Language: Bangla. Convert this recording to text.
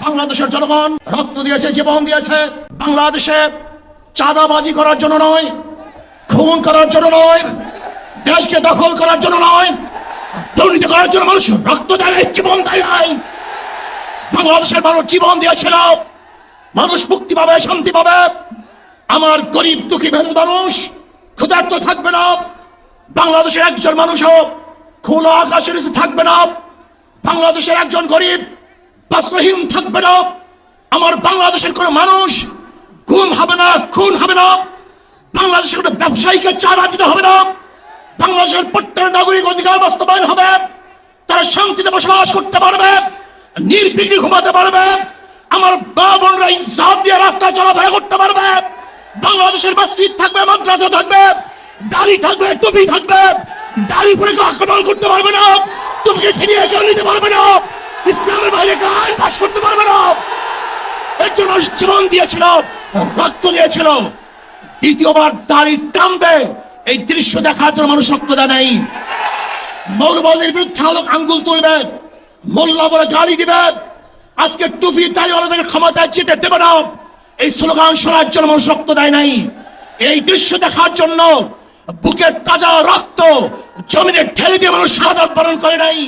বাংলাদেশের জনগণ রক্ত দিয়েছে, জীবন দিয়েছে। বাংলাদেশে চাঁদাবাজি করার জন্য নয়, খুন করার জন্য নয়, দেশকে দখল করার জন্য নয়, দুর্নীতি করার জন্য মানুষ রক্ত দেয়, জীবন দেয় নাই। বাংলাদেশের মানুষ জীবন দিয়েছিল, মানুষ মুক্তি পাবে, শান্তি পাবে। আমার গরিব দুঃখী মেহনত মানুষ ক্ষুধার্ত থাকবে না। বাংলাদেশের একজন মানুষও খোলা আকাশের নিচে থাকবে না। বাংলাদেশের একজন গরিব বস্ত্রহীন থাকবে না। আমার বাংলাদেশের কোন মানুষ গুম হবে না, খুন হবে না। বাংলাদেশের কোন ব্যবসায়ীকে চাঁদা দিতে হবে না। বাংলাদেশের প্রত্যেক নাগরিক অধিকার বাস্তবায়ন হবে। তারা শান্তিতে বসবাস করতে পারবে, নির্বিঘ্নে ঘুমাতে পারবে। আমার মা বোনরা ইজ্জত দিয়ে রাস্তায় চলাফেরা করতে পারবে। বাংলাদেশের মসজিদ থাকবে, মাদ্রাসা থাকবে, দাড়ি থাকবে, টুপি থাকবে। দাড়ি পরে আক্রমণ করতে পারবে না, টুপিকে ছিনিয়ে কেউ নিতে পারবে না, ইসলামের বাইরে কেউ আইন পাস করতে পারবে না। এর জন্য জীবন দিয়েছিল, রক্ত দিয়েছিল। দ্বিতীয়বার দাড়ি টানবে এই দৃশ্য দেখার জন্য মানুষ রক্ত দেয় নাই। মৌলবাদীর বিরুদ্ধে আলোক আঙ্গুল তুলবে, মোল্লা বলে গালি দিবে, আজকে টুপি দাড়িওয়ালাদের ক্ষমতায় যেতে দেবে না, এই স্লোগান শোনার জন্য মানুষ রক্ত দেয় নাই। এই দৃশ্য দেখার জন্য বুকের তাজা রক্ত জমিনে ঢেলে দিয়ে মানুষ শাহাদাত বরণ করে নাই।